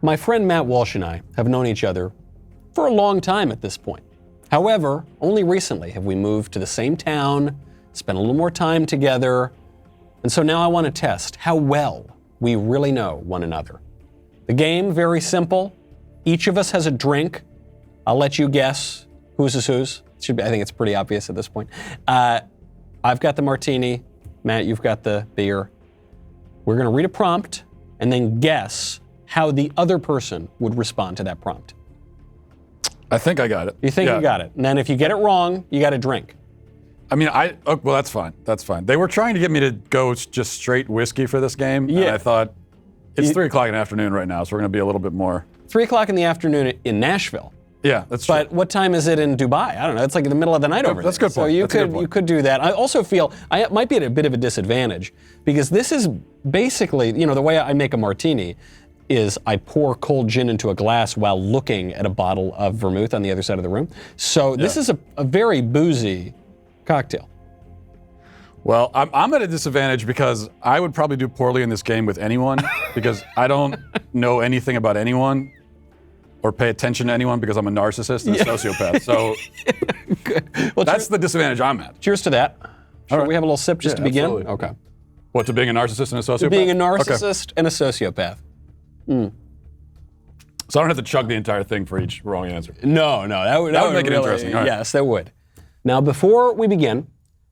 My friend Matt Walsh and I have known each other for a long time at this point. However, only recently have we moved to the same town, spent a little more time together, and so now I want to test how well we really know one another. The game, very simple. Each of us has a drink. I'll let you guess whose is whose. I think it's pretty obvious at this point. I've got the martini. Matt, you've got the beer. We're going to read a prompt and then guess how the other person would respond to that prompt. I think I got it. You think you got it. And then if you get it wrong, you got to drink. I mean, well, that's fine. That's fine. They were trying to get me to go just straight whiskey for this game. Yeah. And I thought, it's 3 o'clock in the afternoon right now, so we're going to be a little bit more. 3 o'clock in the afternoon in Nashville. Yeah, that's true. But what time is it in Dubai? I don't know. It's like in the middle of the night over there. That's a good point. So you could do that. I also feel I might be at a bit of a disadvantage because this is basically, the way I make a martini is I pour cold gin into a glass while looking at a bottle of vermouth on the other side of the room. So this is a very boozy cocktail. Well, I'm at a disadvantage because I would probably do poorly in this game with anyone because I don't know anything about anyone or pay attention to anyone because I'm a narcissist and a sociopath. So well, that's the disadvantage I'm at. Cheers to that. Shall we have a little sip just to begin? Absolutely. Okay. What, to being a narcissist and a sociopath? To being a narcissist and a sociopath. So I don't have to chug the entire thing for each wrong answer. No, that would make it interesting. All right. Yes, that would. Now, before we begin,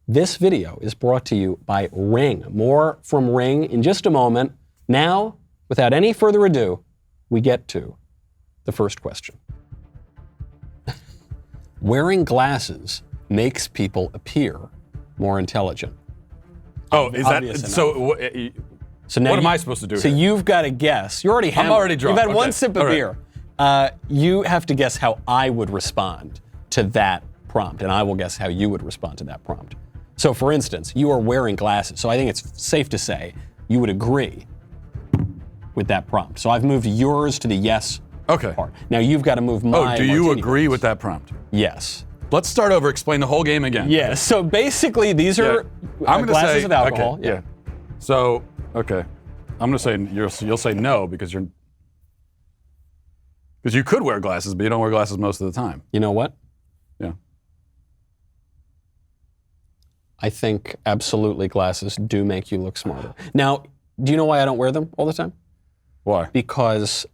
this video is brought to you by Ring. More from Ring in just a moment. Now, without any further ado, we get to the first question. Wearing glasses makes people appear more intelligent. Oh, is Obvious that enough. so? Now what am I supposed to do? So here? you've got to guess. You're already hammered. I'm already drunk. You've had Okay. one sip of All right. beer. You have to guess how I would respond to that prompt, and I will guess how you would respond to that prompt. So, for instance, you are wearing glasses, so I think it's safe to say you would agree with that prompt. So I've moved yours to the yes part. Now you've got to move mine. Oh, do you agree with that prompt? Yes. Let's start over. Explain the whole game again. Yes. So basically, these are I'm gonna glasses say, of alcohol. Okay, yeah. So, okay, I'm gonna say you'll say no because you could wear glasses, but you don't wear glasses most of the time. You know what? Yeah. I think absolutely glasses do make you look smarter. Now, do you know why I don't wear them all the time? Why? Because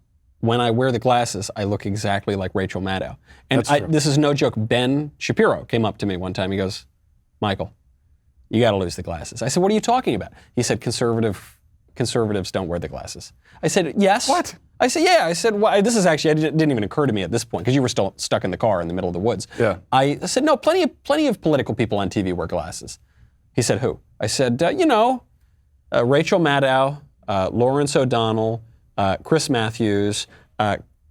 when I wear the glasses, I look exactly like Rachel Maddow. And That's true. this is no joke. Ben Shapiro came up to me one time. He goes, Michael, you got to lose the glasses. I said, what are you talking about? He said, conservatives don't wear the glasses. I said, yes. What? I said, yeah. I said, well, this is actually, it didn't even occur to me at this point because you were still stuck in the car in the middle of the woods. Yeah. I said, no, plenty of political people on TV wear glasses. He said, who? I said, Rachel Maddow, Lawrence O'Donnell, Chris Matthews,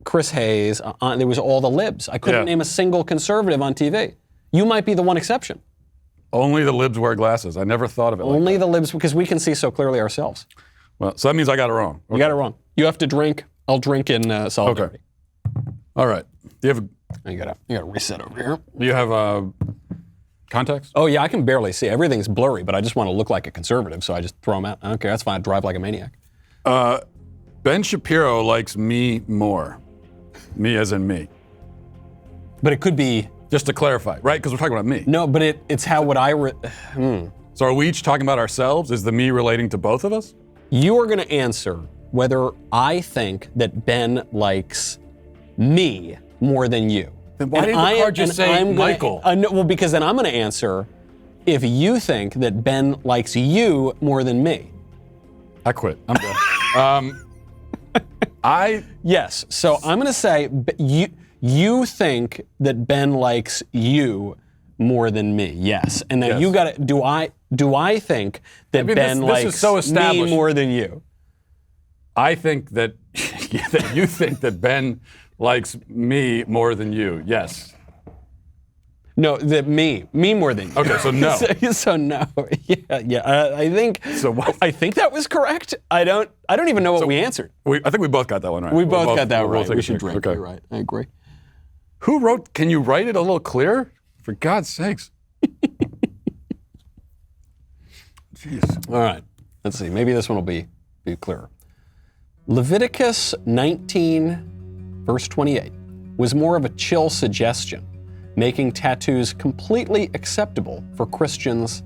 Chris Hayes. There was all the libs. I couldn't name a single conservative on TV. You might be the one exception. Only the libs wear glasses. I never thought of it Only like that. the libs, because we can see so clearly ourselves. Well, so that means I got it wrong. You got it wrong. You have to drink. I'll drink in solidarity. Okay. All right. Do You gotta reset over here. you have context? Oh yeah, I can barely see. Everything's blurry, but I just want to look like a conservative, so I just throw them out. I don't care. That's fine. I drive like a maniac. Ben Shapiro likes me more. Me as in me. But it could be Just to clarify, right? Because we're talking about me. no. But it's how would I? So are we each talking about ourselves? Is the me relating to both of us? You are going to answer whether I think that Ben likes me more than you. Then why didn't the card just say Michael? Well, because then I'm going to answer if you think that Ben likes you more than me. I quit. I'm done. Yes. So I'm going to say you think that Ben likes you more than me. Yes. And then you got to. Do I think that Ben likes me more than you? I think that that you think that Ben likes me more than you. Yes. No, that me more than you. Okay, so no. so no. Yeah. I think. So what? I think that was correct. I don't even know what we answered. I think we both got that one right. We both got that right. take We a should drink. drink. Okay. You're right. I agree. Who wrote? Can you write it a little clearer? For God's sakes. Jeez. All right. Let's see. Maybe this one will be clearer. Leviticus 19, verse 28, was more of a chill suggestion, making tattoos completely acceptable for Christians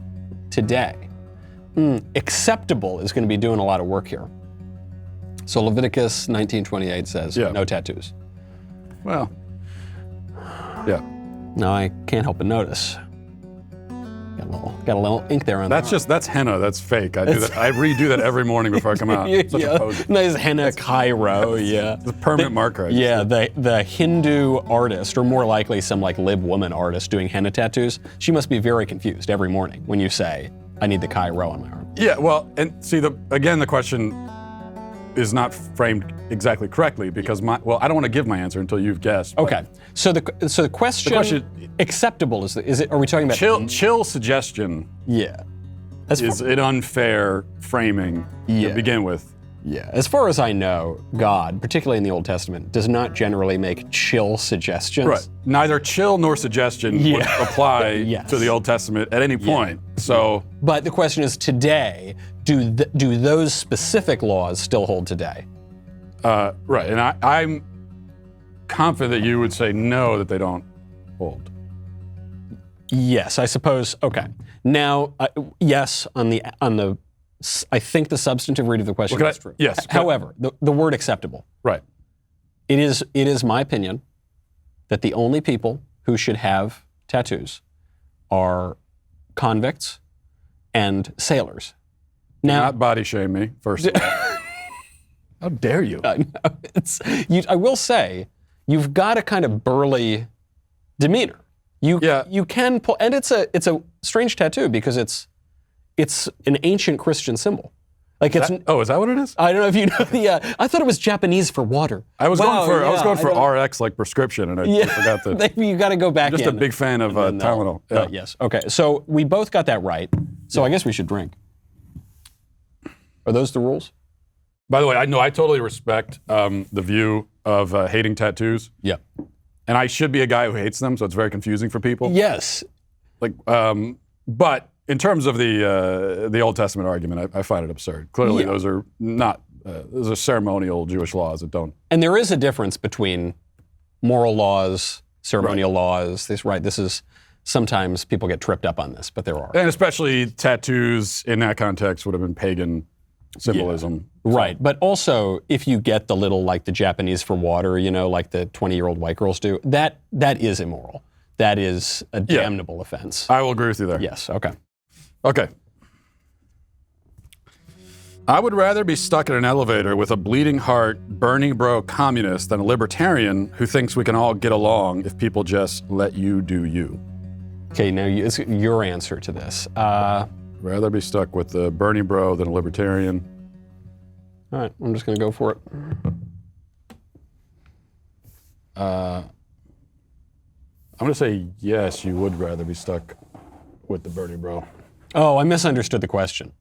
today. Acceptable is going to be doing a lot of work here. So Leviticus 19:28 says, no tattoos. Well, yeah. Now I can't help but notice. Got a little ink there on That's henna. That's fake. I do that. I redo that every morning before I come out. Such a poser. Nice henna Cairo, yeah. It's a permanent marker. The Hindu artist, or more likely some like lib woman artist doing henna tattoos, she must be very confused every morning when you say, I need the Cairo on my arm. Yeah, well, and see, the question is not framed exactly correctly because I don't want to give my answer until you've guessed. Okay, so the question acceptable is it? Are we talking about chill suggestion? Yeah, is an unfair framing to begin with. Yeah, as far as I know, God, particularly in the Old Testament, does not generally make chill suggestions. Right. Neither chill nor suggestion would apply to the Old Testament at any point. So, but the question is, today, do those specific laws still hold today? Right, and I'm confident that you would say no, that they don't hold. Yes, I suppose. Okay. Now, yes, on the. I think the substantive read of the question is true. Yes. However, the word acceptable. Right. It is my opinion that the only people who should have tattoos are convicts and sailors. Now, not body shame me, first of all. How dare you? I will say, you've got a kind of burly demeanor. You can pull, and it's a strange tattoo because it's an ancient Christian symbol. Like is that what it is? I don't know if you know I thought it was Japanese for water. I was going for RX like prescription, and I forgot that. You got to go back. I'm just a big fan of Tylenol. Yes. Okay. So we both got that right. So I guess we should drink. Are those the rules? By the way, I totally respect the view of hating tattoos. Yeah. And I should be a guy who hates them, so it's very confusing for people. Yes. But in terms of the Old Testament argument, I find it absurd. Clearly, those are not those are ceremonial Jewish laws that don't. And there is a difference between moral laws, ceremonial laws. This is sometimes people get tripped up on this, but there are. And especially tattoos in that context would have been pagan symbolism. Yeah. Right, but also if you get the little like the Japanese for water, like the 20-year-old white girls do, that is immoral. That is a damnable offense. I will agree with you there. Yes. Okay. Okay. I would rather be stuck in an elevator with a bleeding heart, burning bro communist than a libertarian who thinks we can all get along if people just let you do you. Okay, now it's your answer to this. Rather be stuck with the burning bro than a libertarian. All right, I'm just going to go for it. I'm going to say yes, you would rather be stuck with the burning bro. Oh, I misunderstood the question.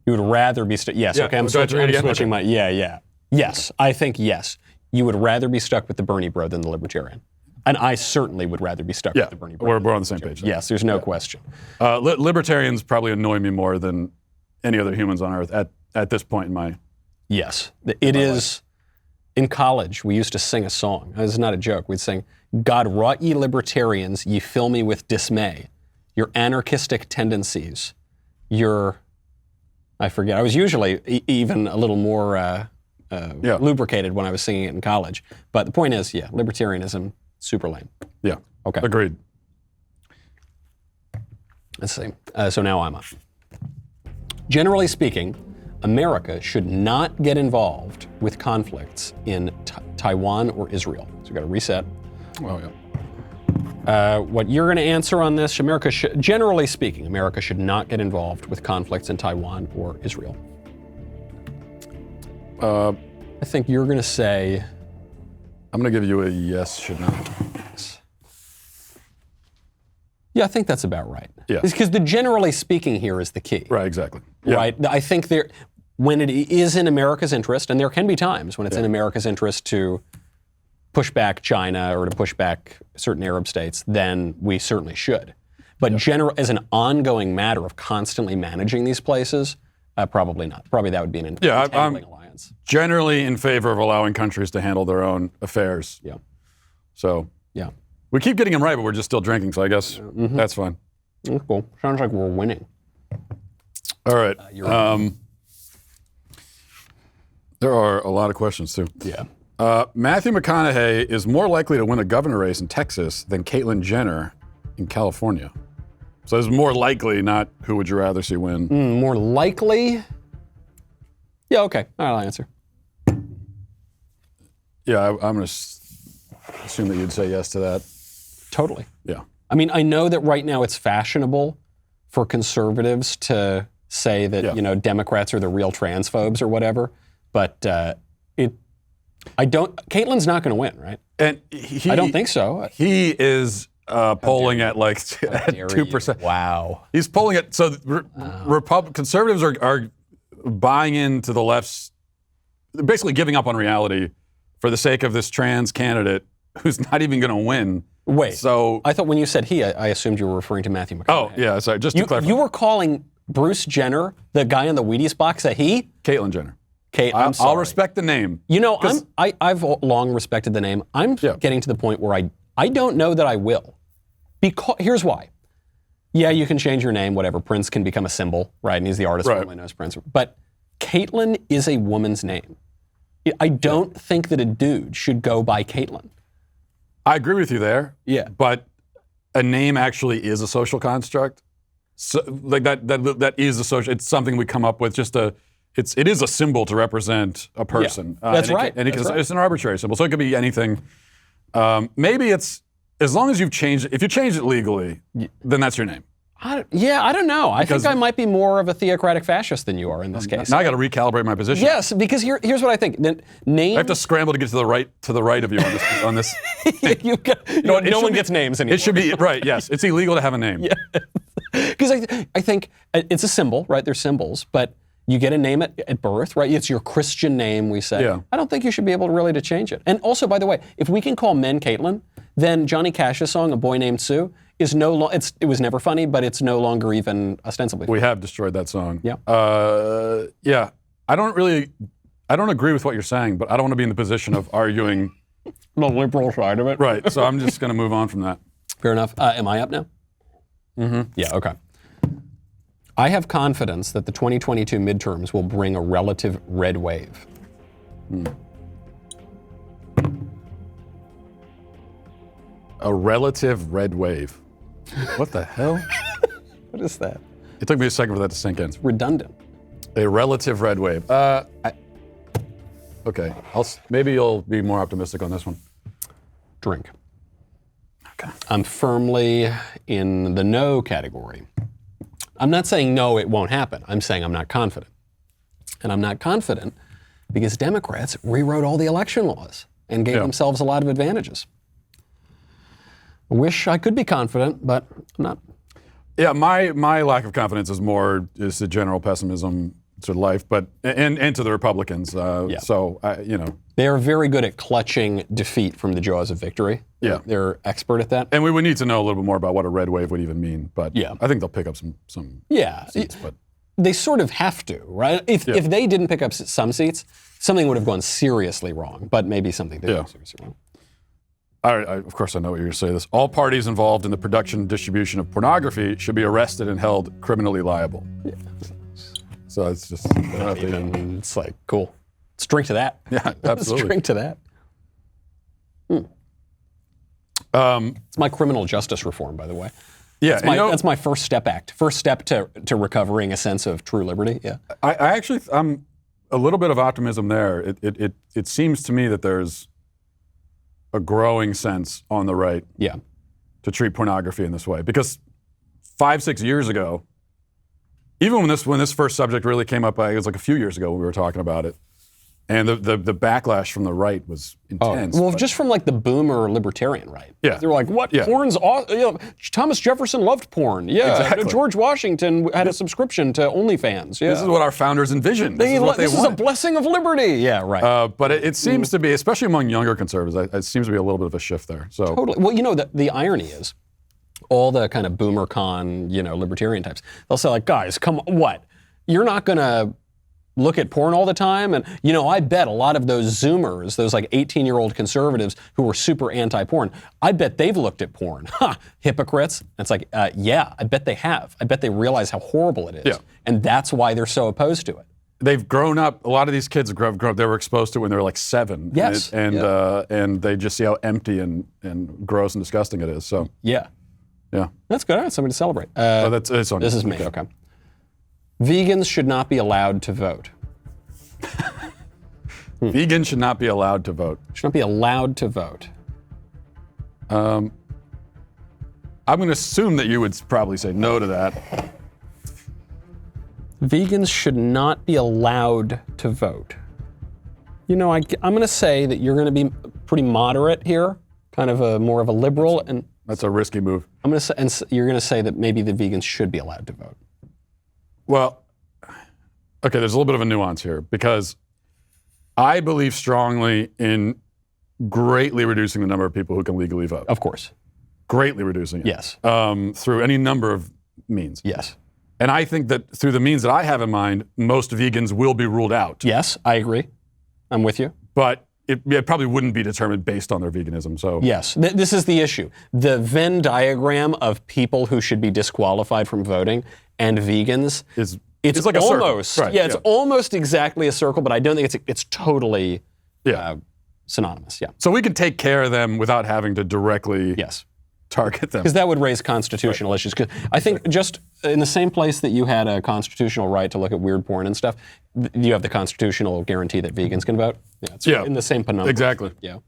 You would rather be stuck. Yes, okay, I'm switching my. Yes, I think yes. You would rather be stuck with the Bernie bro than the libertarian. And I certainly would rather be stuck with the Bernie bro. We're on the same page. Yes, there's no question. Libertarians probably annoy me more than any other humans on earth at this point in my. Yes, it is. In college, we used to sing a song. This is not a joke. We'd sing, "God wrought ye libertarians, ye fill me with dismay. Your anarchistic tendencies, I forget. I was usually even a little more lubricated when I was singing it in college. But the point is, libertarianism, super lame. Yeah. Okay. Agreed. Let's see. So now I'm up. Generally speaking, America should not get involved with conflicts in Taiwan or Israel. So we've got to reset. Oh, yeah. What you're going to answer on this, generally speaking, America should not get involved with conflicts in Taiwan or Israel. I think you're going to say... I'm going to give you a yes, should not. Yeah, I think that's about right. Yeah. Because the generally speaking here is the key. Right, exactly. Yeah. Right? I think when it is in America's interest, and there can be times when it's in America's interest to push back China or to push back certain Arab states, then we certainly should. But as an ongoing matter of constantly managing these places, probably not. Probably that would be an entangling alliance. generally in favor of allowing countries to handle their own affairs. Yeah. So Yeah. we keep getting them right, but we're just still drinking. So I guess that's fine. That's cool. Sounds like we're winning. All right. You're right. There are a lot of questions too. Yeah. Matthew McConaughey is more likely to win a governor race in Texas than Caitlyn Jenner in California. So it's more likely, not who would you rather see win. More likely? Yeah, okay. I'll answer. Yeah, I'm going to assume that you'd say yes to that. Totally. Yeah. I mean, I know that right now it's fashionable for conservatives to say that, Democrats are the real transphobes or whatever, but Caitlyn's not going to win, right? And I don't think so. He is polling at like at 2%. Wow. He's polling at, so conservatives are buying into the left's, basically giving up on reality for the sake of this trans candidate who's not even going to win. Wait. So I thought when you said he, I assumed you were referring to Matthew McConaughey. Oh, yeah, sorry. Just to clarify. You were calling Bruce Jenner, the guy in the Wheaties box, a he? Caitlyn Jenner. Kate, I'm sorry. I'll respect the name. I've long respected the name. I'm getting to the point where I don't know that I will. Because here's why. Yeah, you can change your name, whatever. Prince can become a symbol, right? And he's the artist who only knows Prince. But Caitlyn is a woman's name. I don't think that a dude should go by Caitlyn. I agree with you there. Yeah. But a name actually is a social construct. So, like that is a social. It's something we come up with. It is a symbol to represent a person. Yeah. That's right. It's an arbitrary symbol, so it could be anything. Maybe it's as long as you've changed it. If you change it legally, then that's your name. I don't know. I think I might be more of a theocratic fascist than you are in this case. Now I got to recalibrate my position. Yes, because here's what I think. Names. I have to scramble to get to the right of you on this. No one gets names anymore. It should be right. Yes, it's illegal to have a name. Yeah. Because I think it's a symbol, right? They're symbols, but you get a name at birth, right? It's your Christian name, we say. Yeah. I don't think you should be able to change it. And also, by the way, if we can call men Caitlyn, then Johnny Cash's song, A Boy Named Sue, is no longer, it was never funny, but it's no longer even ostensibly funny. We have destroyed that song. Yeah. Yeah. I don't agree with what you're saying, but I don't want to be in the position of arguing the liberal side of it. Right. So I'm just going to move on from that. Fair enough. Am I up now? Mm-hmm. Yeah, okay. I have confidence that the 2022 midterms will bring a relative red wave. A relative red wave. What the hell? What is that? It took me a second for that to sink in. Redundant. A relative red wave. Okay. Maybe you'll be more optimistic on this one. Drink. Okay. I'm firmly in the no category. I'm not saying no, it won't happen. I'm saying I'm not confident. And I'm not confident because Democrats rewrote all the election laws and gave themselves a lot of advantages. I wish I could be confident, but I'm not. Yeah, my lack of confidence is the general pessimism to life, but and to the Republicans. So they are very good at clutching defeat from the jaws of victory. Yeah, they're expert at that. And we would need to know a little bit more about what a red wave would even mean. But yeah, I think they'll pick up some seats. But they sort of have to, right? If they didn't pick up some seats, something would have gone seriously wrong. But maybe something did go seriously wrong. Of course, I know what you're going to say this. All parties involved in the production and distribution of pornography should be arrested and held criminally liable. Yeah. So it's just... it's like, cool. Let's drink to that. Yeah, absolutely. Let's drink to that. It's my criminal justice reform, by the way. Yeah, that's my first step act. First step to recovering a sense of true liberty. Yeah. I'm a little bit of optimism there. It seems to me that there's a growing sense on the right to treat pornography in this way. Because 5-6 years ago, even when this first subject really came up, it was like a few years ago when we were talking about it, and the backlash from the right was intense. Well, just from like the boomer libertarian right. Yeah. They were like, what? Yeah. Porn's awesome. Thomas Jefferson loved porn. Yeah. Exactly. George Washington had a subscription to OnlyFans. Yeah. This is what our founders envisioned. This is a blessing of liberty. Yeah, right. But it seems to be, especially among younger conservatives, it seems to be a little bit of a shift there. So totally. Well, the irony is, all the kind of boomer con, libertarian types, they'll say like, guys, come on, what? You're not going to look at porn all the time? And, I bet a lot of those Zoomers, those like 18-year-old conservatives who were super anti-porn, I bet they've looked at porn. Ha! Hypocrites. And it's like, yeah, I bet they have. I bet they realize how horrible it is. Yeah. And that's why they're so opposed to it. They've grown up. A lot of these kids have grown up. They were exposed to it when they were like 7. Yes. And they just see how empty and gross and disgusting it is. So Yeah. yeah. That's good. All right, somebody to celebrate. It's on This you. is me, okay. Vegans should not be allowed to vote. Vegans should not be allowed to vote. Should not be allowed to vote. I'm going to assume that you would probably say no to that. Vegans should not be allowed to vote. I'm going to say that you're going to be pretty moderate here, kind of more of a liberal, and That's a risky move. I'm going to say, and you're going to say that maybe the vegans should be allowed to vote. Well, okay, there's a little bit of a nuance here because I believe strongly in greatly reducing the number of people who can legally vote. Of course. Greatly reducing it. Yes. Through any number of means. Yes. And I think that through the means that I have in mind, most vegans will be ruled out. Yes, I agree. I'm with you. But it probably wouldn't be determined based on their veganism. So yes, this is the issue. The Venn diagram of people who should be disqualified from voting and vegans it's like almost a circle. Right, it's almost exactly a circle, but I don't think it's totally synonymous. Yeah. So we can take care of them without having to directly Yes. target them. Because that would raise constitutional issues. Because I think just in the same place that you had a constitutional right to look at weird porn and stuff, you have the constitutional guarantee that vegans can vote. Yeah, it's in the same penumbra. Exactly. Yeah.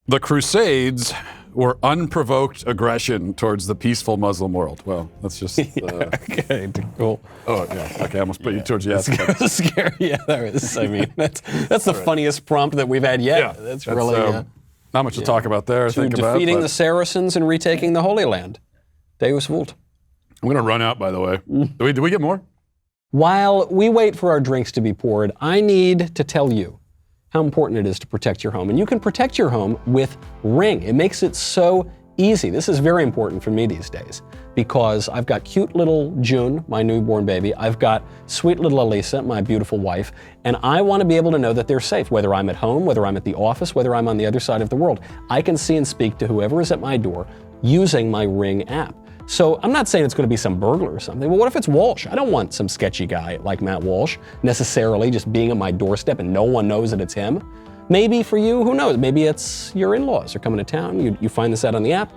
The Crusades were unprovoked aggression towards the peaceful Muslim world. Well, that's just. Okay, cool. Oh yeah. Okay, I almost put you towards yes. That's scary. Yeah, there is. I mean, that's the funniest prompt that we've had yet. Yeah, that's really not much to talk about there. Think about defeating the Saracens and retaking the Holy Land. Deus vult. I'm going to run out, by the way. Do we get more? While we wait for our drinks to be poured, I need to tell you how important it is to protect your home. And you can protect your home with Ring. It makes it so easy. This is very important for me these days because I've got cute little June, my newborn baby. I've got sweet little Elisa, my beautiful wife, and I want to be able to know that they're safe, whether I'm at home, whether I'm at the office, whether I'm on the other side of the world. I can see and speak to whoever is at my door using my Ring app. So I'm not saying it's going to be some burglar or something. Well, what if it's Walsh? I don't want some sketchy guy like Matt Walsh necessarily just being at my doorstep and no one knows that it's him. Maybe for you, who knows? Maybe it's your in-laws are coming to town. You find this out on the app.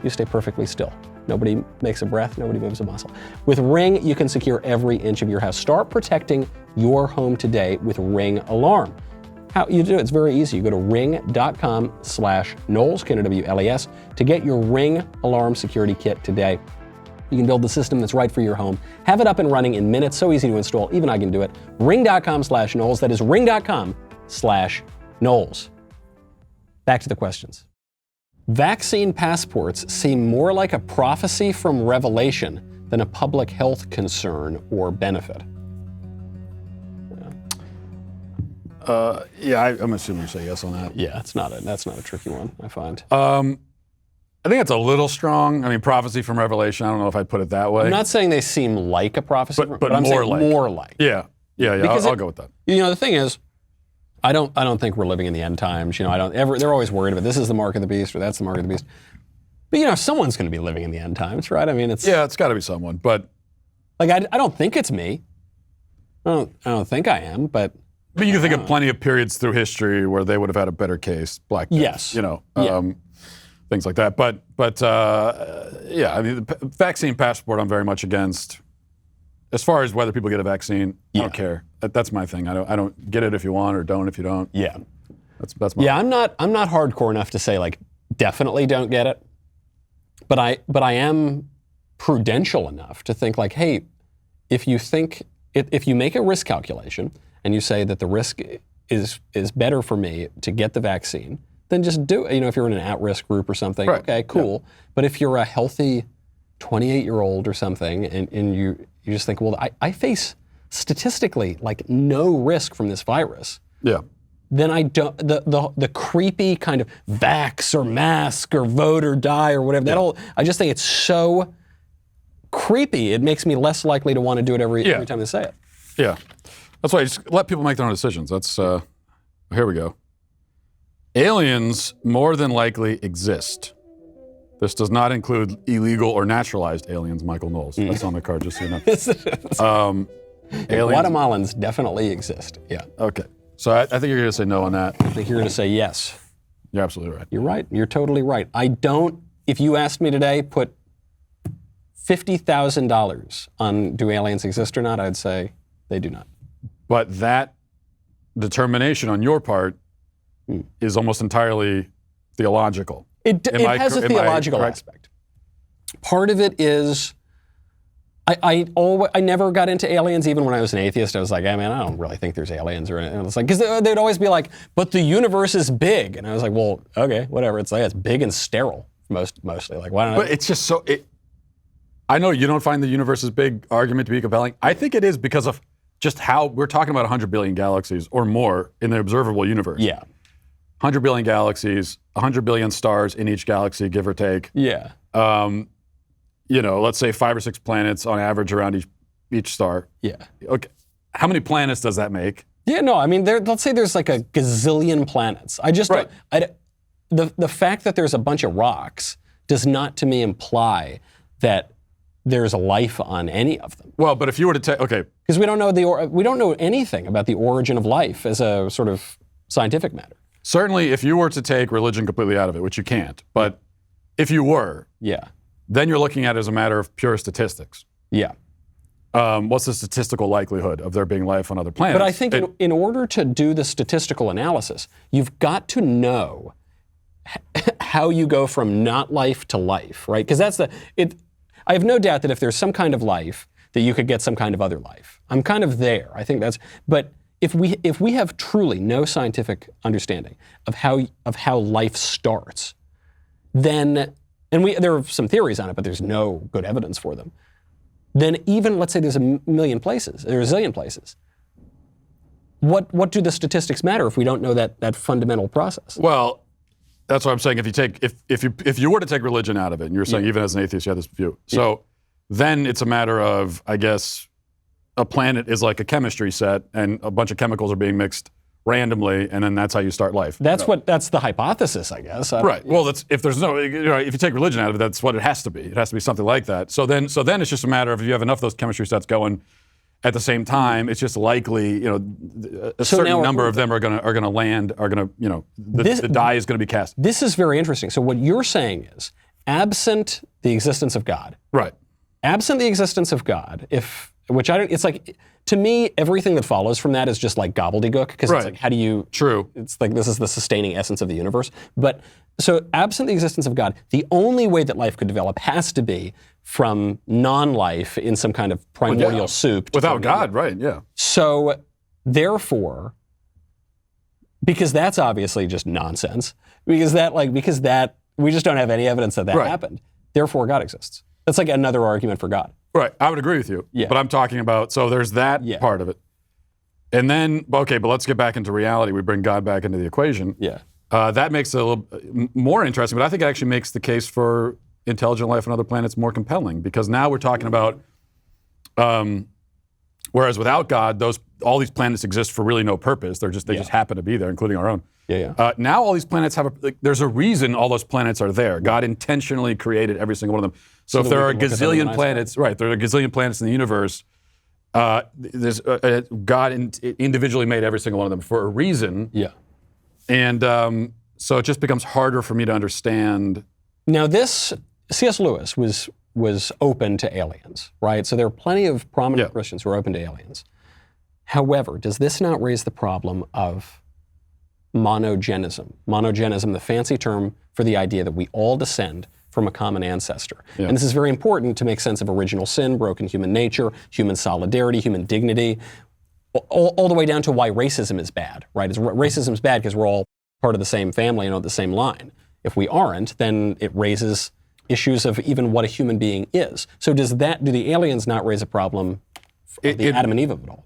You stay perfectly still. Nobody makes a breath. Nobody moves a muscle. With Ring, you can secure every inch of your house. Start protecting your home today with Ring Alarm. How you do it, it's very easy. You go to ring.com/Knowles, Knowles, to get your Ring Alarm Security Kit today. You can build the system that's right for your home. Have it up and running in minutes, so easy to install. Even I can do it. Ring.com/Knowles. That is ring.com/Knowles. Back to the questions. Vaccine passports seem more like a prophecy from Revelation than a public health concern or benefit. I'm assuming you say yes on that. Yeah, that's not a tricky one, I find. I think it's a little strong. I mean, prophecy from Revelation. I don't know if I'd put it that way. I'm not saying they seem like a prophecy, but I'm more saying like. more like. Yeah. I'll go with that. The thing is, I don't think we're living in the end times. They're always worried about this is the mark of the beast or that's the mark of the beast. But someone's going to be living in the end times, right? I mean, it's got to be someone. But like I don't think it's me. I don't think I am, but you can think of plenty of periods through history where they would have had a better case. Black Death, yes, things like that. But I mean, the vaccine passport, I'm very much against. As far as whether people get a vaccine, I don't care. That's my thing. I don't get it if you want or don't if you don't. Yeah, that's my. Yeah, I'm not hardcore enough to say like definitely don't get it, but I am prudential enough to think like, hey, if you make a risk calculation and you say that the risk is better for me to get the vaccine, then just do it. If you're in an at-risk group or something, right. Okay, cool. Yeah. But if you're a healthy 28-year-old or something and you just think, well, I face statistically like no risk from this virus. Yeah. Then I don't, the creepy kind of vax or mask or vote or die or whatever, I just think it's so creepy. It makes me less likely to want to do it every time they say it. Yeah. That's why you just let people make their own decisions. That's, here we go. Aliens more than likely exist. This does not include illegal or naturalized aliens, Michael Knowles. That's on the card, just so you know. Guatemalans definitely exist. Yeah. Okay. So I think you're going to say no on that. I think you're going to say yes. You're absolutely right. You're right. You're totally right. I don't, if you asked me today, put $50,000 on do aliens exist or not, I'd say they do not. But that determination on your part is almost entirely theological. It has a theological aspect. Part of it is, I never got into aliens, even when I was an atheist. I was like, hey, man, I don't really think there's aliens or anything. It's like, because they'd always be like, but the universe is big. And I was like, well, okay, whatever. It's like, it's big and sterile, mostly. Like, why don't But it's just so, I know you don't find the universe's big argument to be compelling. I think it is because of just how, we're talking about 100 billion galaxies or more in the observable universe. Yeah. 100 billion galaxies, 100 billion stars in each galaxy, give or take. Yeah. Let's say 5 or 6 planets on average around each star. Yeah. Okay. How many planets does that make? Yeah, no, I mean, let's say there's like a gazillion planets. I just, right. The fact that there's a bunch of rocks does not to me imply that there's a life on any of them. Well, but if you were to take, okay. Because we don't know anything about the origin of life as a sort of scientific matter. Certainly, if you were to take religion completely out of it, which you can't, but if you were, yeah, then you're looking at it as a matter of pure statistics. Yeah. What's the statistical likelihood of there being life on other planets? But I think in order to do the statistical analysis, you've got to know how you go from not life to life, right? Because I have no doubt that if there's some kind of life, that you could get some kind of other life. I'm kind of there. I think but if we have truly no scientific understanding of how life starts, then, and there are some theories on it, but there's no good evidence for them. Then even, let's say there's a million places, there are a zillion places. What do the statistics matter if we don't know that fundamental process? Well, that's what I'm saying. If you were to take religion out of it, and you're saying even as an atheist you have this view, so then it's a matter of, I guess, a planet is like a chemistry set, and a bunch of chemicals are being mixed randomly, and then that's how you start life. That's the hypothesis, I guess. Right. Well, if you take religion out of it, that's what it has to be. It has to be something like that. So then it's just a matter of if you have enough of those chemistry sets going at the same time, it's just likely, a certain number of them are going to land, the die is going to be cast. This is very interesting. So what you're saying is, absent the existence of God. Right. Absent the existence of God, it's like, to me, everything that follows from that is just like gobbledygook, because it's like, how do you... True. It's like, this is the sustaining essence of the universe. But, so absent the existence of God, the only way that life could develop has to be from non-life in some kind of primordial soup. Without God, right, yeah. So, therefore, because that's obviously just nonsense, because we just don't have any evidence that happened, therefore God exists. That's like another argument for God. Right, I would agree with you. Yeah. But I'm talking about, so there's that part of it. And then, okay, but let's get back into reality. We bring God back into the equation. Yeah. That makes it a little more interesting, but I think it actually makes the case for intelligent life on other planets more compelling, because now we're talking about, whereas without God, all these planets exist for really no purpose. They just happen to be there, including our own. Yeah. Now all these planets there's a reason all those planets are there. God intentionally created every single one of them. So if there are a gazillion planets, right, there are a gazillion planets in the universe, God individually made every single one of them for a reason. Yeah. And so it just becomes harder for me to understand. Now C.S. Lewis was open to aliens, right? So there are plenty of prominent Christians who are open to aliens. However, does this not raise the problem of monogenism? Monogenism, the fancy term for the idea that we all descend from a common ancestor. Yeah. And this is very important to make sense of original sin, broken human nature, human solidarity, human dignity, all the way down to why racism is bad, right? Racism is bad because we're all part of the same family and on the same line. If we aren't, then it raises issues of even what a human being is. So do the aliens not raise a problem of the Adam and Eve of it all?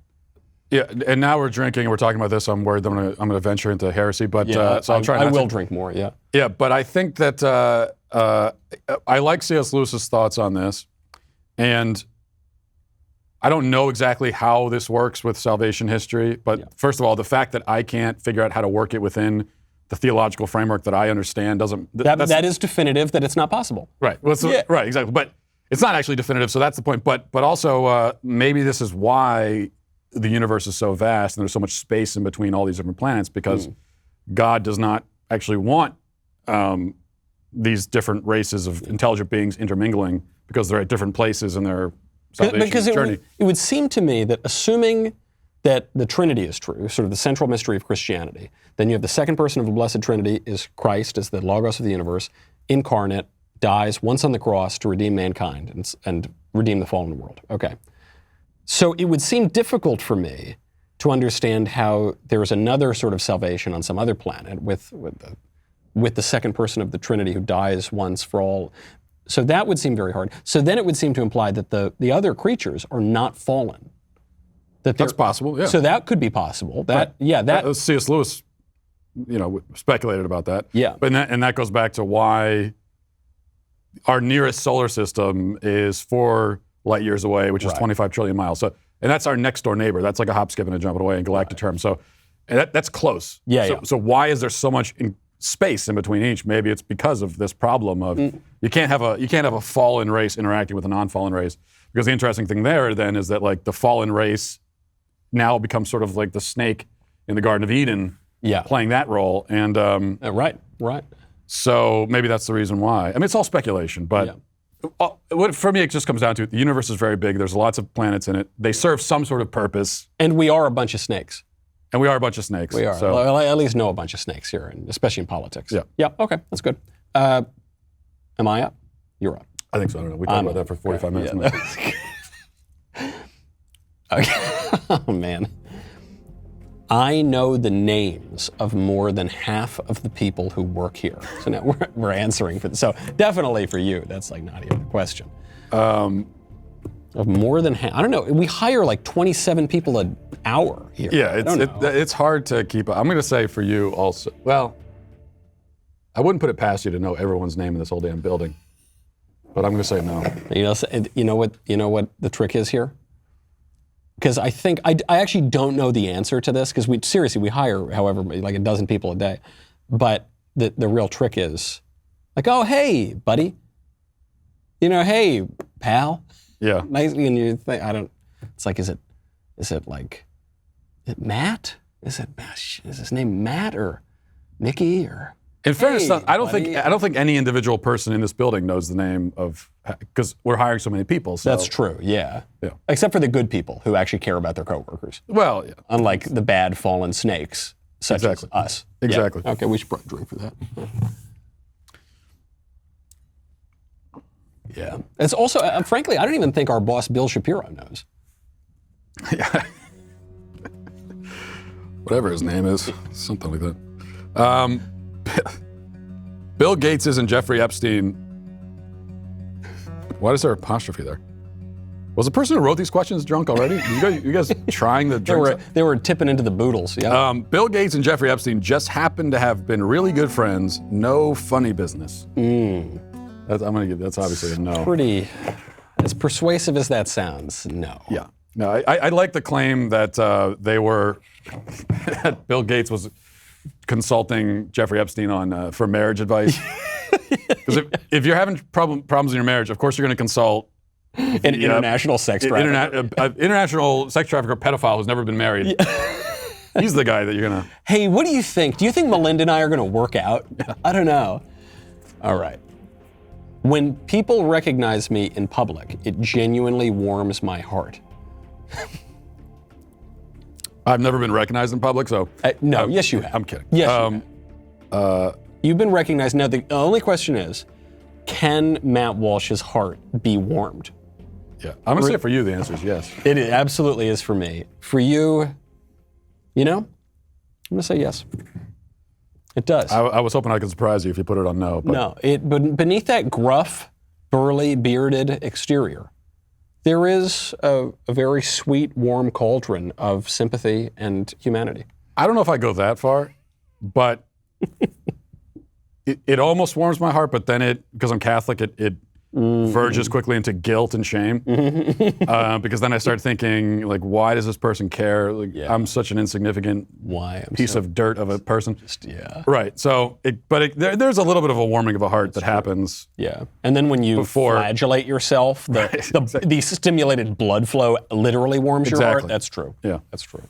Yeah, and now we're drinking and we're talking about this. I'm worried that I'm going to venture into heresy, but so I'll try. I will drink more. Yeah. Yeah, but I think that I like C.S. Lewis's thoughts on this, and I don't know exactly how this works with salvation history, but first of all, the fact that I can't figure out how to work it within the theological framework that I understand doesn't... That is definitive that it's not possible. Right. Well, right, exactly. But it's not actually definitive, so that's the point. But also, maybe this is why the universe is so vast and there's so much space in between all these different planets, because God does not actually want these different races of intelligent beings intermingling because they're at different places in their salvation journey. It would seem to me that assuming that the Trinity is true, sort of the central mystery of Christianity, then you have the second person of the Blessed Trinity is Christ, as the Logos of the universe, incarnate, dies once on the cross to redeem mankind and redeem the fallen world. Okay. So it would seem difficult for me to understand how there's another sort of salvation on some other planet with the second person of the Trinity who dies once for all. So that would seem very hard. So then it would seem to imply that the other creatures are not fallen. That's possible, yeah. So that could be possible. C.S. Lewis, speculated about that. Yeah. And that goes back to why our nearest solar system is 4 light years away, which is 25 trillion miles. So, and that's our next door neighbor. That's like a hop, skip, and a jump away in galactic terms. So, and that's close. So why is there so much space in between each? Maybe it's because of this problem of you can't have a fallen race interacting with a non-fallen race. Because the interesting thing there then is that like the fallen race now becomes sort of like the snake in the Garden of Eden, playing that role. And right. So maybe that's the reason why. I mean, it's all speculation, but for me, it just comes down to the universe is very big. There's lots of planets in it. They serve some sort of purpose. And we are a bunch of snakes. We are. So. Well, I at least know a bunch of snakes here, and especially in politics. Yeah. Okay, that's good. Am I up? You're up. I think so. I don't know. We talked about that for 45 minutes. Okay. Oh, man. I know the names of more than half of the people who work here. So now we're answering for this. So definitely for you, that's like not even a question. Of more than half. I don't know. We hire like 27 people an hour here. Yeah, it's hard to keep up. I'm going to say for you also. Well, I wouldn't put it past you to know everyone's name in this whole damn building. But I'm going to say no. You know what the trick is here? Because I think, I actually don't know the answer to this, because we hire, however, like a dozen people a day. But the real trick is, like, oh, hey, buddy. Hey, pal. Yeah. Nice, and you think, it's like, is it Matt? Is his name Matt or Mickey or? In fairness, I don't think any individual person in this building knows the name of, because we're hiring so many people. So. That's true. Yeah. Except for the good people who actually care about their coworkers. Well, yeah. Unlike the bad fallen snakes, such as us. Exactly. Yeah. Okay, we should probably drink for that. Yeah. It's also, frankly, I don't even think our boss Bill Shapiro knows. Yeah. Whatever his name is, something like that. Bill Gates isn't Jeffrey Epstein. Why is there apostrophe there? Was the person who wrote these questions drunk already? You guys trying to drink? They were tipping into the boodles. Yeah. Bill Gates and Jeffrey Epstein just happen to have been really good friends. No funny business. That's obviously a no. Pretty, as persuasive as that sounds, no. Yeah. No, I like the claim that that Bill Gates was consulting Jeffrey Epstein on for marriage advice. Because if you're having problems in your marriage, of course you're going to consult an international sex trafficker. International sex trafficker pedophile who's never been married. He's the guy that you're going to... Hey, what do you think? Do you think Melinda and I are going to work out? I don't know. All right. When people recognize me in public, it genuinely warms my heart. I've never been recognized in public, so... No, yes you have. I'm kidding. Yes, you have. You've been recognized. Now, the only question is, can Matt Walsh's heart be warmed? Yeah, I'm going to say for you, the answer is yes. It absolutely is for me. For you, I'm going to say yes. It does. I was hoping I could surprise you if you put it on no. But. No, but beneath that gruff, burly, bearded exterior, there is a very sweet, warm cauldron of sympathy and humanity. I don't know if I go that far, but it almost warms my heart. But then because I'm Catholic, it verges quickly into guilt and shame. Because then I start thinking, like, why does this person care? Like, I'm such an insignificant piece of dirt of a person. Right. So, there's a little bit of a warming of a heart that happens. Yeah. And then when you flagellate yourself, the stimulated blood flow literally warms your heart. That's true. Yeah. That's true.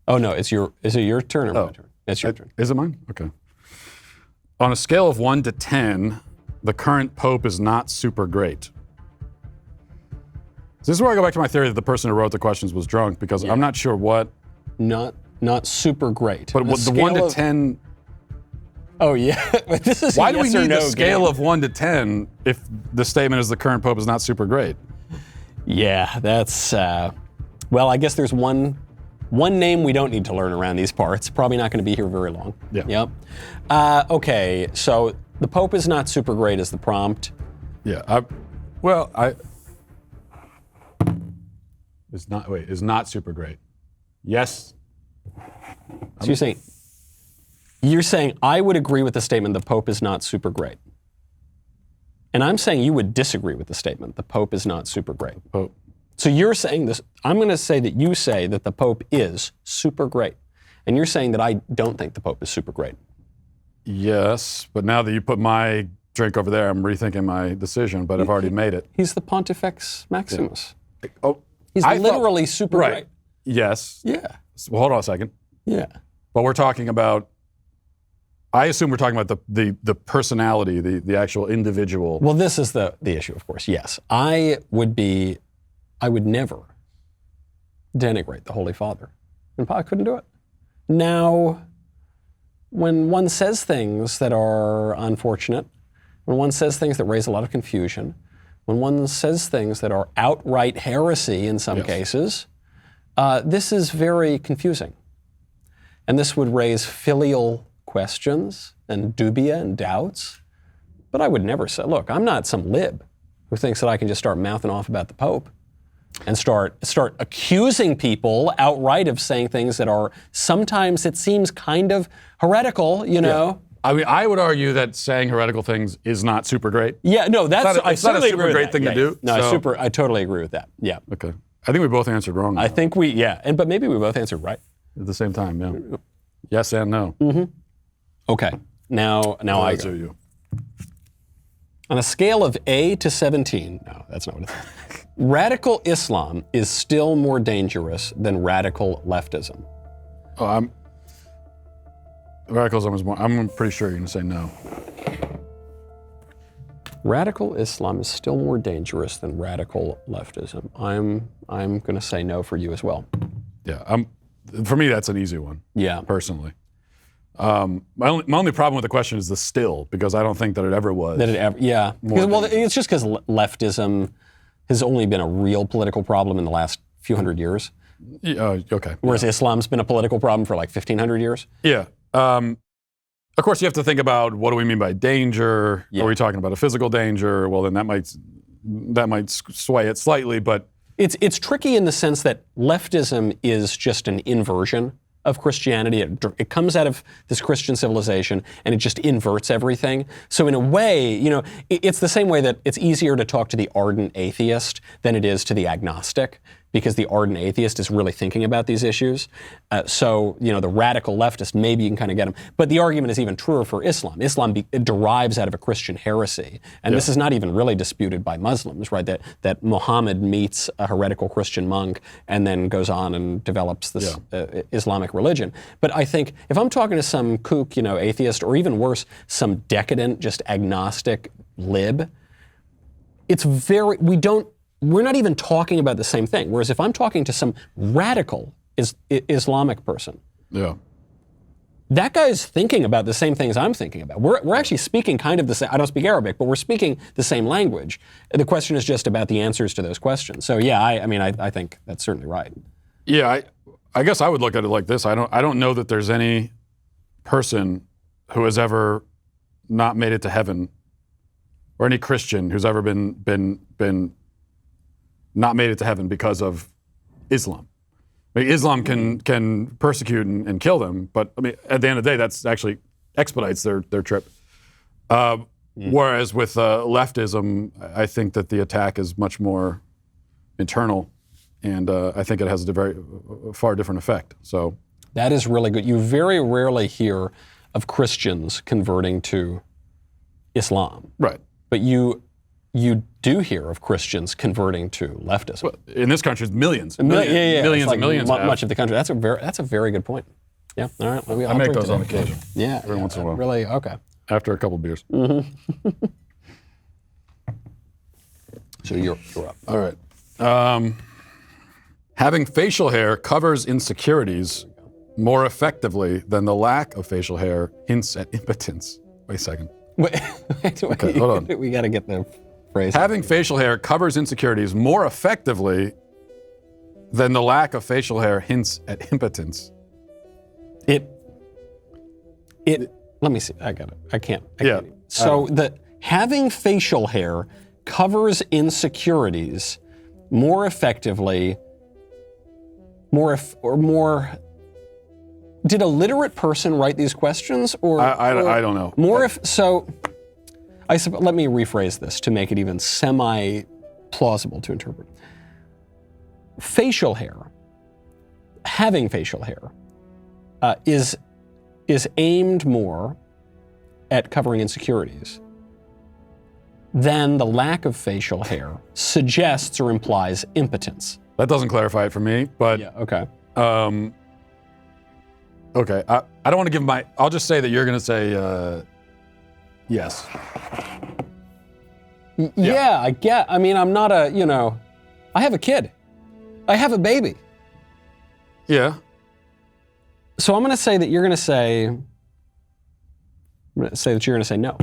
Oh, no. Is it your turn or my turn? It's your turn. Is it mine? Okay. On a scale of 1 to 10, the current pope is not super great. So this is where I go back to my theory that the person who wrote the questions was drunk, because I'm not sure what. Not super great. But the 1 to 10. Oh yeah, this is why do we need no a scale game. of 1 to 10 if the statement is the current pope is not super great? Yeah, that's. Well, I guess there's one name we don't need to learn around these parts. Probably not going to be here very long. Yeah. Yep. Okay, so the Pope is not super great is the prompt. Yeah. Is not super great. Yes. So you're saying I would agree with the statement the Pope is not super great. And I'm saying you would disagree with the statement the Pope is not super great. Pope. So you're saying this, I'm going to say that you say that the Pope is super great. And you're saying that I don't think the Pope is super great. Yes, but now that you put my drink over there, I'm rethinking my decision, but I've already made it. He's the Pontifex Maximus. Yeah. Oh, he's literally super great. Yes. Yeah. Well, hold on a second. Yeah. But we're talking about, I assume we're talking about the personality, the actual individual. Well, this is the issue, of course. Yes. I would never denigrate the Holy Father. And I couldn't do it. Now, when one says things that are unfortunate, when one says things that raise a lot of confusion, when one says things that are outright heresy in some cases, this is very confusing. And this would raise filial questions and dubia and doubts. But I would never say, look, I'm not some lib who thinks that I can just start mouthing off about the Pope and start accusing people outright of saying things that are sometimes, it seems, kind of heretical, you know? Yeah. I mean, I would argue that saying heretical things is not super great. Yeah, no, it's not a super great thing to do. No, I totally agree with that. Yeah. Okay. I think we both answered wrong. I think but maybe we both answered right. At the same time, yeah. Yes and no. Mm-hmm. Okay. Now I go. You. On a scale of A to 17, no, that's not what it is. Radical Islam is still more dangerous than radical leftism. Oh, radicalism is more. I'm pretty sure you're going to say no. Radical Islam is still more dangerous than radical leftism. I'm going to say no for you as well. Yeah, for me that's an easy one. Yeah, personally. My only problem with the question is the still, because I don't think that it ever was. It's just because leftism has only been a real political problem in the last few hundred years. Okay. Whereas Islam's been a political problem for like 1,500 years. Yeah. Of course, you have to think about what do we mean by danger? Yeah. Are we talking about a physical danger? Well, then that might sway it slightly, but it's tricky in the sense that leftism is just an inversion of Christianity. It comes out of this Christian civilization and it just inverts everything. So in a way, it's the same way that it's easier to talk to the ardent atheist than it is to the agnostic, because the ardent atheist is really thinking about these issues. So the radical leftist, maybe you can kind of get them. But the argument is even truer for Islam. Islam it derives out of a Christian heresy. And this is not even really disputed by Muslims, right? That Muhammad meets a heretical Christian monk and then goes on and develops this Islamic religion. But I think if I'm talking to some kook, atheist, or even worse, some decadent, just agnostic lib, we're not even talking about the same thing. Whereas if I'm talking to some radical Islamic person, that guy's thinking about the same things I'm thinking about. We're actually speaking kind of the same. I don't speak Arabic, but we're speaking the same language. The question is just about the answers to those questions. So yeah, I think that's certainly right. Yeah, I guess I would look at it like this. I don't know that there's any person who has ever not made it to heaven, or any Christian who's ever been not made it to heaven because of Islam. I mean, Islam can persecute and kill them, but I mean, at the end of the day, that's actually expedites their trip. Whereas with leftism, I think that the attack is much more internal, and I think it has a very far different effect. So that is really good. You very rarely hear of Christians converting to Islam. Right. But you do hear of Christians converting to leftism. Well, in this country, it's millions. Millions and millions. Much of the country. That's a very good point. Yeah. All right. I make those on occasion. Yeah. Every once in a while. Really? Okay. After a couple beers. So you're up. All right. Having facial hair covers insecurities more effectively than the lack of facial hair hints at impotence. Wait a second. Wait, Okay, hold on. We got to get the phrase. Having facial hair covers insecurities more effectively than the lack of facial hair hints at impotence. It. Let me see. I got it. I can't. Yeah. So having facial hair covers insecurities more effectively. Did a literate person write these questions, or I don't know. Let me rephrase this to make it even semi-plausible to interpret. Facial hair, having facial hair, is aimed more at covering insecurities than the lack of facial hair suggests or implies impotence. That doesn't clarify it for me, but Yeah. Okay. okay. I don't want to give I'll just say that you're going to say yes. Yeah, I get. I mean, I'm not I have a kid. I have a baby. Yeah. So I'm going to say that you're going to say. I'm going to say that you're going to say no.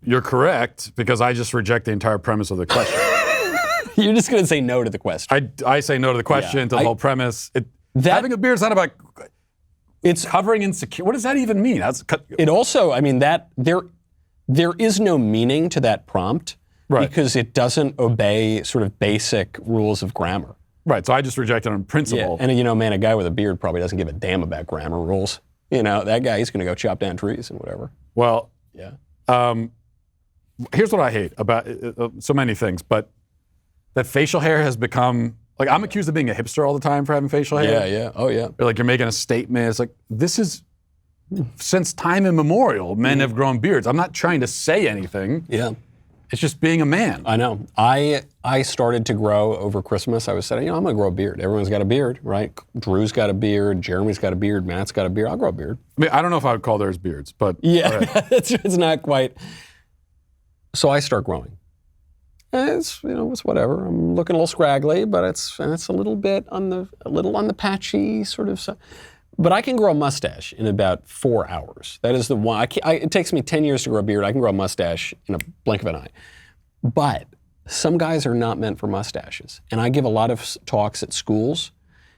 You're correct, because I just reject the entire premise of the question. You're just going to say no to the question. I say no to the question, to the whole premise. Having a beard is not about It's covering insecure. What does that even mean? It also, I mean, that there is no meaning to that prompt, Right. because it doesn't obey sort of basic rules of grammar. Right, so I just reject it on principle. And man, a guy with a beard probably doesn't give a damn about grammar rules. That guy, he's going to go chop down trees and whatever. Well, Yeah. here's what I hate about so many things, but that facial hair has become, like, I'm accused of being a hipster all the time for having facial hair. Yeah. Oh, yeah. Or like you're making a statement. It's like, this is, since time immemorial, men have grown beards. I'm not trying to say anything. Yeah. It's just being a man. I know. I started to grow over Christmas. I was saying, I'm going to grow a beard. Everyone's got a beard, right? Drew's got a beard. Jeremy's got a beard. Matt's got a beard. I'll grow a beard. I mean, I don't know if I would call theirs beards, but Yeah, it's not quite. So I start growing. And it's whatever. I'm looking a little scraggly, but it's a little bit on the patchy sort of side. But I can grow a mustache in about 4 hours. That is the one. It takes me 10 years to grow a beard. I can grow a mustache in a blink of an eye. But some guys are not meant for mustaches. And I give a lot of talks at schools.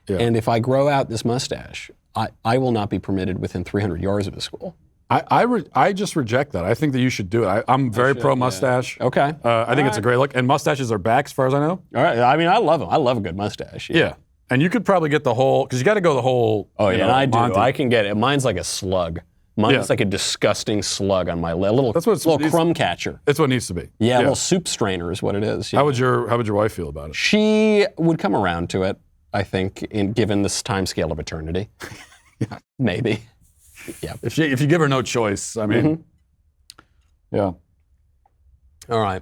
Yeah. And if I grow out this mustache, I will not be permitted within 300 yards of the school. I just reject that. I think that you should do it. I'm very pro mustache. Yeah. Okay. I think it's a great look. And mustaches are back, as far as I know. All right. I mean, I love them. I love a good mustache. Yeah. And you could probably get the whole, because you got to go the whole. Oh, yeah, and I do. Monty. I can get it. Mine's like a slug. Mine's like a disgusting slug on my little crumb catcher. That's what it needs to be. Yeah, a little soup strainer is what it is. How would your wife feel about it? She would come around to it, I think, given this time scale of eternity. Yeah. Maybe. Yeah. If you give her no choice, I mean, yeah. All right.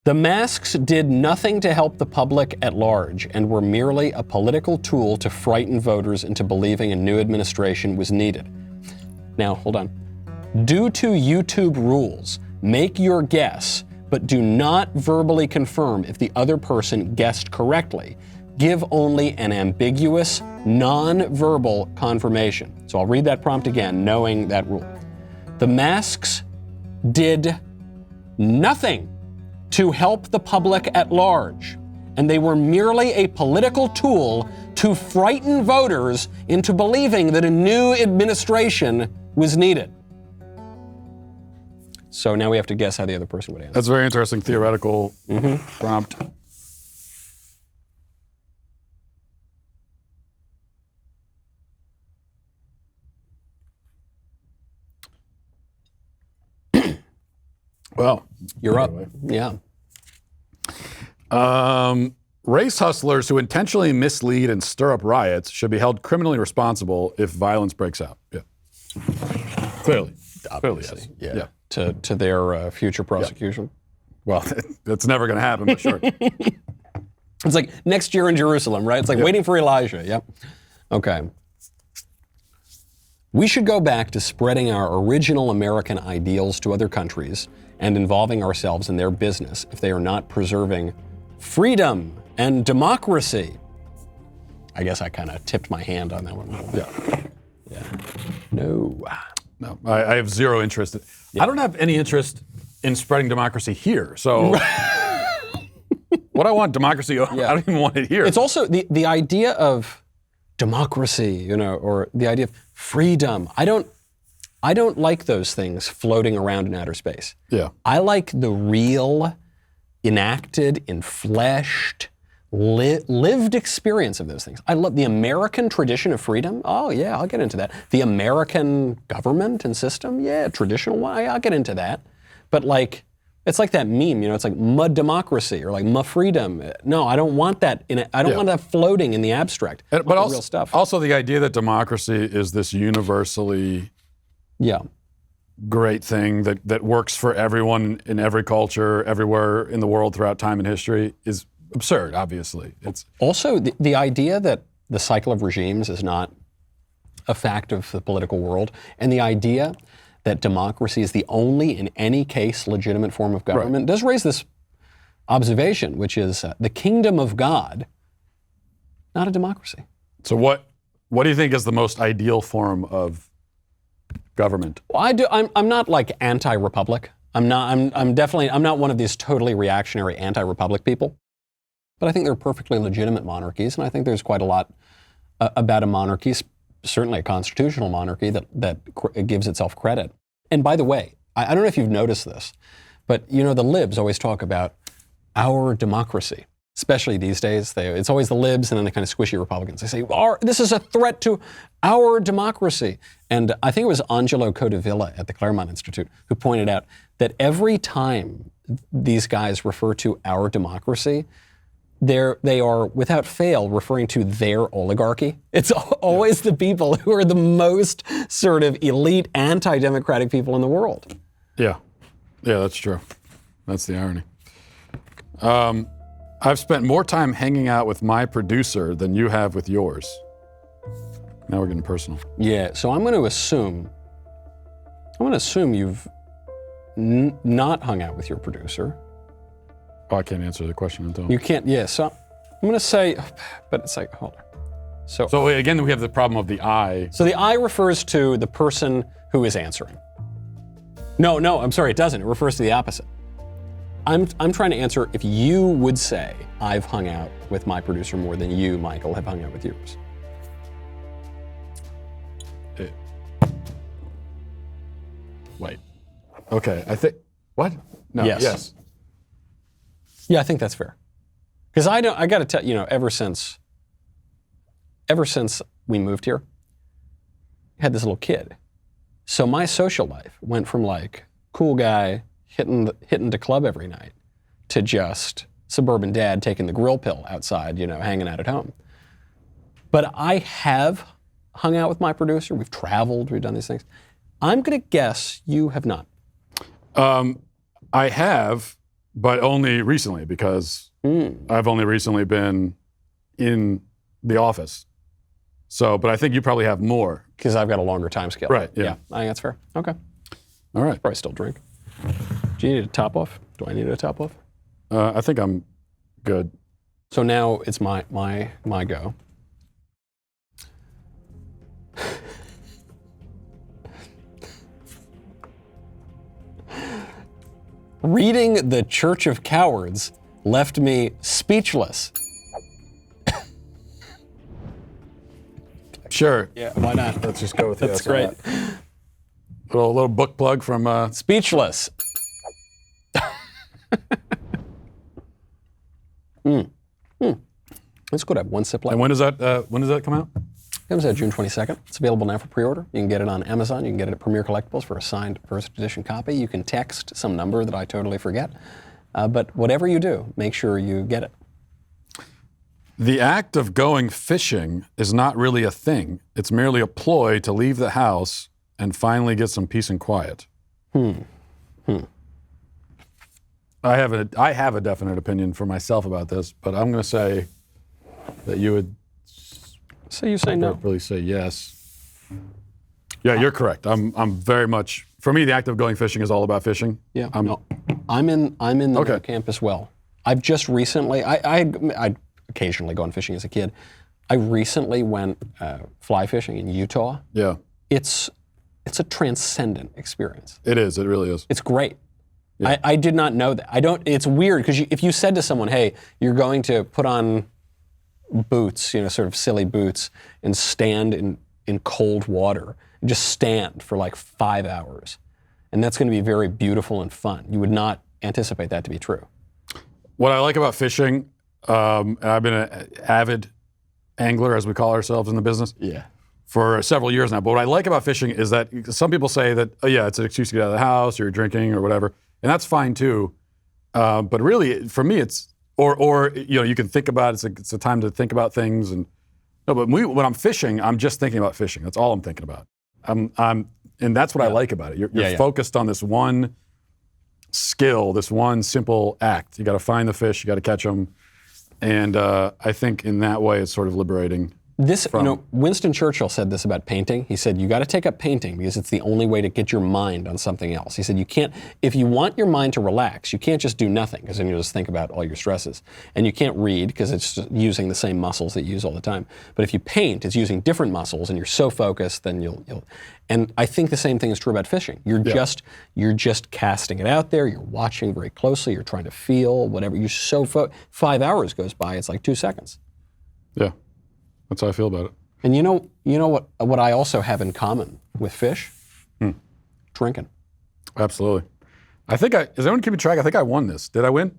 The masks did nothing to help the public at large and were merely a political tool to frighten voters into believing a new administration was needed. Now, hold on. Due to YouTube rules, make your guess, but do not verbally confirm if the other person guessed correctly. Give only an ambiguous, non-verbal confirmation. So I'll read that prompt again, knowing that rule. The masks did nothing to help the public at large, and they were merely a political tool to frighten voters into believing that a new administration was needed. So now we have to guess how the other person would answer. That's a very interesting theoretical prompt. Well, You're up. Yeah. Race hustlers who intentionally mislead and stir up riots should be held criminally responsible if violence breaks out. Yeah. Clearly. Obviously. Yes. Yeah. To their future prosecution. Well, that's never going to happen, but sure. It's like next year in Jerusalem, right? It's like waiting for Elijah. Yep. Okay. We should go back to spreading our original American ideals to other countries and involving ourselves in their business if they are not preserving freedom and democracy. I guess I kind of tipped my hand on that one. Yeah. No. No, I have zero interest. I don't have any interest in spreading democracy here. So what I want democracy, I don't even want it here. It's also the idea of democracy, or the idea of freedom. I don't like those things floating around in outer space. Yeah. I like the real, enacted, enfleshed, lived experience of those things. I love the American tradition of freedom. Oh yeah, I'll get into that. The American government and system, yeah, traditional one. I'll get into that. But it's like that meme, it's like mud democracy or like muh freedom. No, I don't want that I don't want that floating in the abstract. But the also, real stuff. Also the idea that democracy is this universally great thing that works for everyone in every culture, everywhere in the world throughout time and history is absurd, obviously. It's also the idea that the cycle of regimes is not a fact of the political world, and the idea that democracy is the only, in any case, legitimate form of government does raise this observation, which is the kingdom of God, not a democracy. So what do you think is the most ideal form of government? Well, I'm not like anti-republic. I'm not one of these totally reactionary anti-republic people. But I think there are perfectly legitimate monarchies, and I think there's quite a lot about a monarchy, certainly a constitutional monarchy, that gives itself credit. And by the way, I don't know if you've noticed this, but the libs always talk about our democracy, especially these days. It's always the libs and then the kind of squishy Republicans. They say, this is a threat to our democracy. And I think it was Angelo Codevilla at the Claremont Institute who pointed out that every time these guys refer to our democracy, they are, without fail, referring to their oligarchy. It's always the people who are the most sort of elite anti-democratic people in the world. Yeah, that's true. That's the irony. I've spent more time hanging out with my producer than you have with yours. Now we're getting personal. Yeah, so I'm going to assume you've not hung out with your producer. Oh, I can't answer the question until... You can't, so I'm going to say, but it's like, hold on. So again, we have the problem of the I. So the I refers to the person who is answering. No, I'm sorry, it doesn't. It refers to the opposite. I'm trying to answer if you would say, I've hung out with my producer more than you, Michael, have hung out with yours. Wait. Okay, I think... What? No, yes. Yeah, I think that's fair. Because I got to tell ever since we moved here, I had this little kid. So my social life went from like cool guy hitting the club every night to just suburban dad taking the grill pill outside, hanging out at home. But I have hung out with my producer. We've traveled. We've done these things. I'm going to guess you have not. I have, but only recently because I've only recently been in the office. So, but I think you probably have more. Because I've got a longer time scale. Right, yeah. I think that's fair. Okay. All right. Probably still drink. Do you need a top off? Do I need a top off? I think I'm good. So now it's my go. Reading The Church of Cowards left me speechless. Sure. Yeah, why not? Let's just go with That's great. Little book plug from... Speechless. It's good. I have one sip left. And when does that come out? Comes out June 22nd. It's available now for pre-order. You can get it on Amazon. You can get it at Premier Collectibles for a signed first edition copy. You can text some number that I totally forget. But whatever you do, make sure you get it. The act of going fishing is not really a thing. It's merely a ploy to leave the house and finally get some peace and quiet. I have a definite opinion for myself about this, but I'm going to say that you would. So you say no? Really say yes. Yeah, you're correct. I'm very much. For me, the act of going fishing is all about fishing. Yeah. I'm in the no camp as well. I've just recently. I occasionally gone fishing as a kid. I recently went fly fishing in Utah. Yeah. It's a transcendent experience. It is. It really is. It's great. Yeah. I did not know that. It's weird because if you said to someone, "Hey, you're going to put on boots, sort of silly boots, and stand in cold water, and just stand for like 5 hours, and that's going to be very beautiful and fun," you would not anticipate that to be true. What I like about fishing, and I've been an avid angler, as we call ourselves in the business. Yeah. For several years now. But what I like about fishing is that some people say that, oh yeah, it's an excuse to get out of the house, or you're drinking or whatever, and that's fine too. But really, for me, it's or you can think about it. It's a time to think about things. And no, but when I'm fishing, I'm just thinking about fishing. That's all I'm thinking about. And that's what I like about it. You're focused on this one skill, this one simple act. You got to find the fish, you got to catch them, and I think in that way, it's sort of liberating. Winston Churchill said this about painting. He said, you got to take up painting because it's the only way to get your mind on something else. He said, if you want your mind to relax, you can't just do nothing because then you'll just think about all your stresses. And you can't read because it's just using the same muscles that you use all the time. But if you paint, it's using different muscles and you're so focused, then you'll. And I think the same thing is true about fishing. You're just casting it out there. You're watching very closely. You're trying to feel whatever. You're so 5 hours goes by. It's like 2 seconds. Yeah. That's how I feel about it. And you know what I also have in common with fish? Drinking. Absolutely. Is anyone keeping track? I think I won this. Did I win?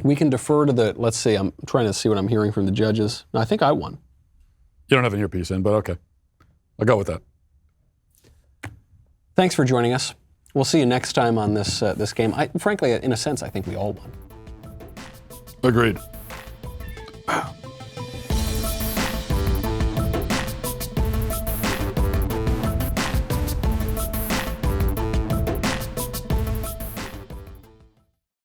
We can defer to let's see, I'm trying to see what I'm hearing from the judges. No, I think I won. You don't have an earpiece in, but okay. I'll go with that. Thanks for joining us. We'll see you next time on this game. Frankly, in a sense, I think we all won. Agreed.